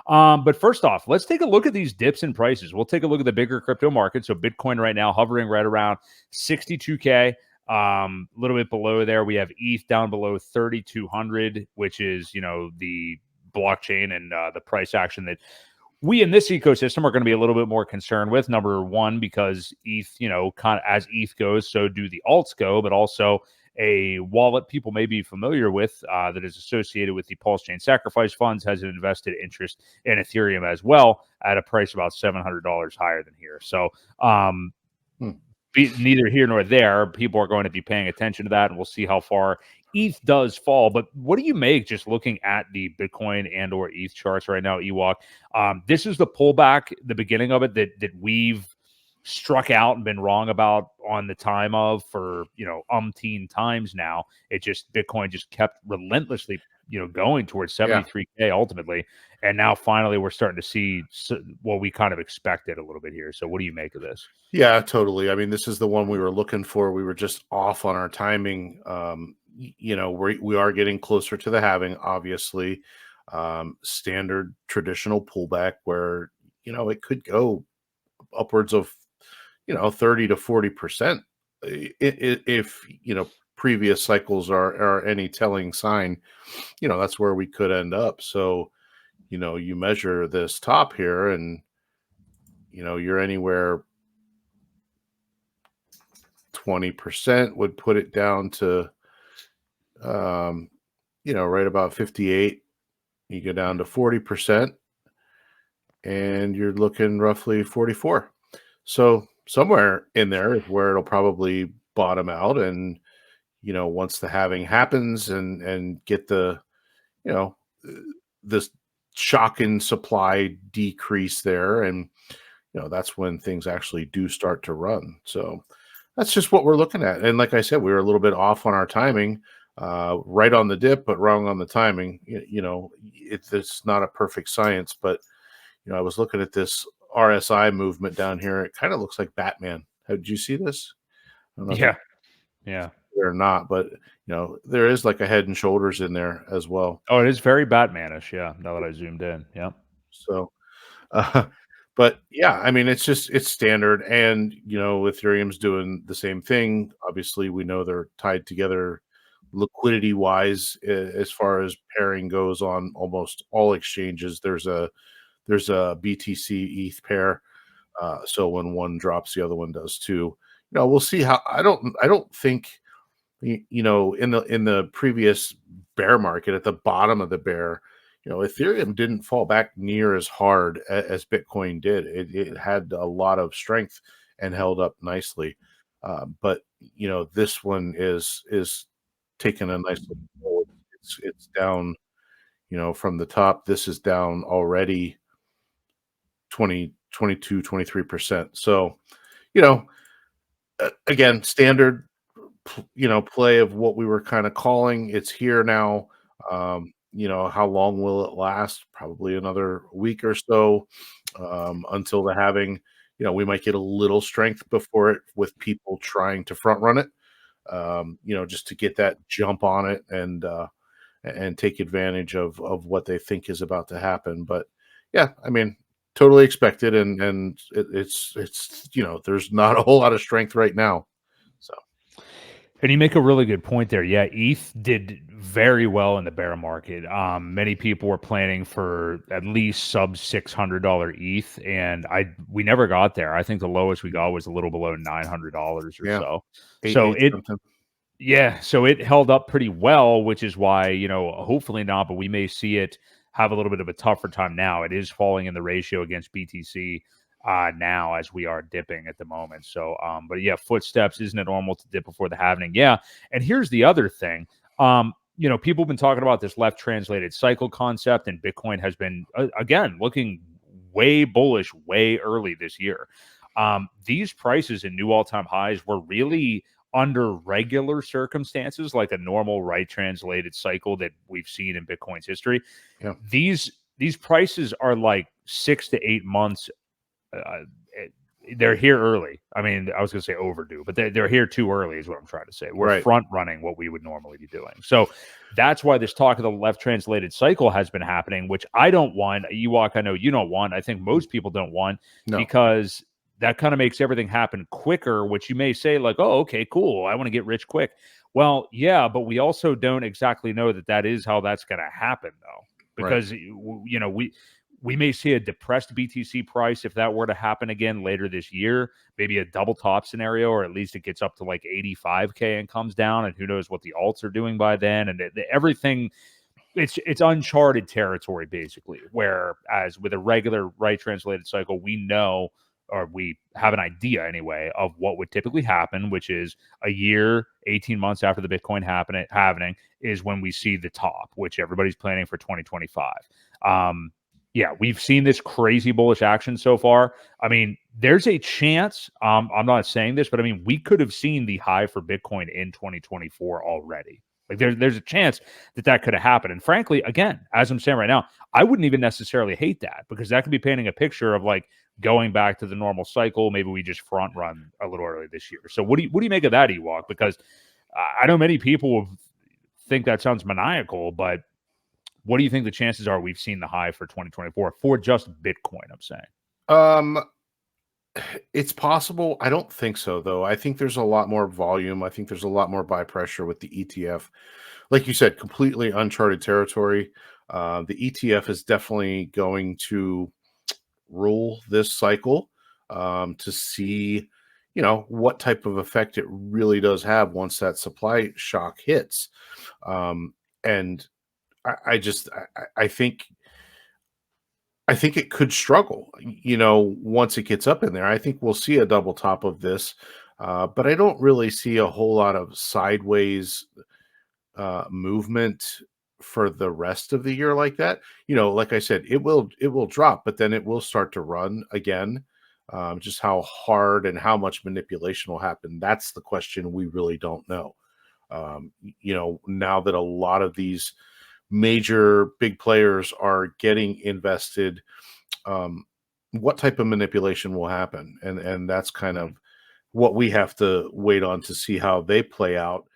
But first off, let's take a look at these dips in prices. We'll take a look at the bigger crypto market. So Bitcoin right now hovering right around 62K. A little bit below there, we have ETH down below 3,200, which is, the blockchain and the price action that we in this ecosystem are going to be a little bit more concerned with. Number one, because ETH, kind of as ETH goes, so do the alts go, but also a wallet people may be familiar with that is associated with the Pulse Chain Sacrifice Funds has an invested interest in Ethereum as well at a price about $700 higher than here. So neither here nor there, people are going to be paying attention to that, and we'll see how far ETH does fall. But what do you make just looking at the Bitcoin and or ETH charts right now, Ewok? This is the pullback, the beginning of it that we've struck out and been wrong about on the time of for umpteen times now. Bitcoin just kept relentlessly going towards 73K ultimately, and now finally we're starting to see what we kind of expected a little bit here. So what do you make of this? Yeah, totally. I mean, this is the one we were looking for. We were just off on our timing. We are getting closer to the halving, obviously. Standard traditional pullback where it could go upwards of 30 to 40% if previous cycles are any telling sign. That's where we could end up. So you measure this top here and you're anywhere 20% would put it down to right about 58. You go down to 40% and you're looking roughly 44. So somewhere in there is where it'll probably bottom out. And, once the halving happens and get the, this shocking supply decrease there. And, that's when things actually do start to run. So that's just what we're looking at. And like I said, we were a little bit off on our timing, right on the dip, but wrong on the timing. It's not a perfect science, but, I was looking at this RSI movement down here. It kind of looks like Batman. Did you see this? Yeah. Or not, but there is like a head and shoulders in there as well. Oh, it is very Batmanish. Yeah. Now that I zoomed in. Yeah. So, but yeah, I mean, it's standard, and Ethereum's doing the same thing. Obviously, we know they're tied together liquidity wise as far as pairing goes on almost all exchanges. There's a BTC ETH pair. So when one drops, the other one does too. We'll see how. I don't think in the previous bear market at the bottom of the bear, Ethereum didn't fall back near as hard as Bitcoin did. It had a lot of strength and held up nicely. But this one is taking a nice look forward. It's down, from the top. This is down already 20, 22, 23%. So, again, standard, play of what we were kind of calling. It's here now. How long will it last? Probably another week or so until the halving. We might get a little strength before it with people trying to front run it, just to get that jump on it and take advantage of what they think is about to happen. But yeah, I mean, totally expected, and it's there's not a whole lot of strength right now. So, and you make a really good point there. Yeah, ETH did very well in the bear market. Many people were planning for at least sub $600 ETH, and we never got there. I think the lowest we got was a little below $900 or so. So it held up pretty well, which is why hopefully not, but we may see it have a little bit of a tougher time now. It is falling in the ratio against BTC now as we are dipping at the moment. So, but yeah, footsteps, isn't it normal to dip before the halving? Yeah. And here's the other thing. People have been talking about this left translated cycle concept, and Bitcoin has been, again, looking way bullish way early this year. These prices and new all-time highs were really under regular circumstances, like a normal right translated cycle that we've seen in Bitcoin's history. Yeah. These prices are like 6 to 8 months they're here early. I mean, I was going to say overdue, but they're here too early is what I'm trying to say. We're Right. front running what we would normally be doing. So that's why this talk of the left translated cycle has been happening, which I don't want. Ewok, I know you don't want. I think most people don't want, No. because that kind of makes everything happen quicker, which you may say like, oh, okay, cool. I want to get rich quick. Well, yeah, but we also don't exactly know that that is how that's going to happen, though, Right. because we may see a depressed BTC price if that were to happen again later this year, maybe a double top scenario, or at least it gets up to like 85K and comes down, and who knows what the alts are doing by then. And everything, it's uncharted territory, basically, whereas with a regular right translated cycle, we know, or we have an idea anyway, of what would typically happen, which is a year, 18 months after the Bitcoin happening is when we see the top, which everybody's planning for 2025. Yeah, we've seen this crazy bullish action so far. I mean, there's a chance, I'm not saying this, but I mean, we could have seen the high for Bitcoin in 2024 already. Like there's a chance that could have happened. And frankly, again, as I'm saying right now, I wouldn't even necessarily hate that, because that could be painting a picture of like going back to the normal cycle. Maybe we just front run a little early this year. So what do you make of that, Ewok? Because I know many people think that sounds maniacal, but what do you think the chances are we've seen the high for 2024 for just Bitcoin? I'm saying. It's possible. I don't think so, though. I think there's a lot more volume. I think there's a lot more buy pressure with the ETF. Like you said, completely uncharted territory. The ETF is definitely going to rule this cycle, to see, what type of effect it really does have once that supply shock hits. And I think it could struggle, once it gets up in there. I think we'll see a double top of this, but I don't really see a whole lot of sideways movement for the rest of the year like that. Like I said, it will drop, but then it will start to run again. Just how hard and how much manipulation will happen, that's the question we really don't know. Now that a lot of these major big players are getting invested, what type of manipulation will happen? And that's kind of what we have to wait on to see how they play out.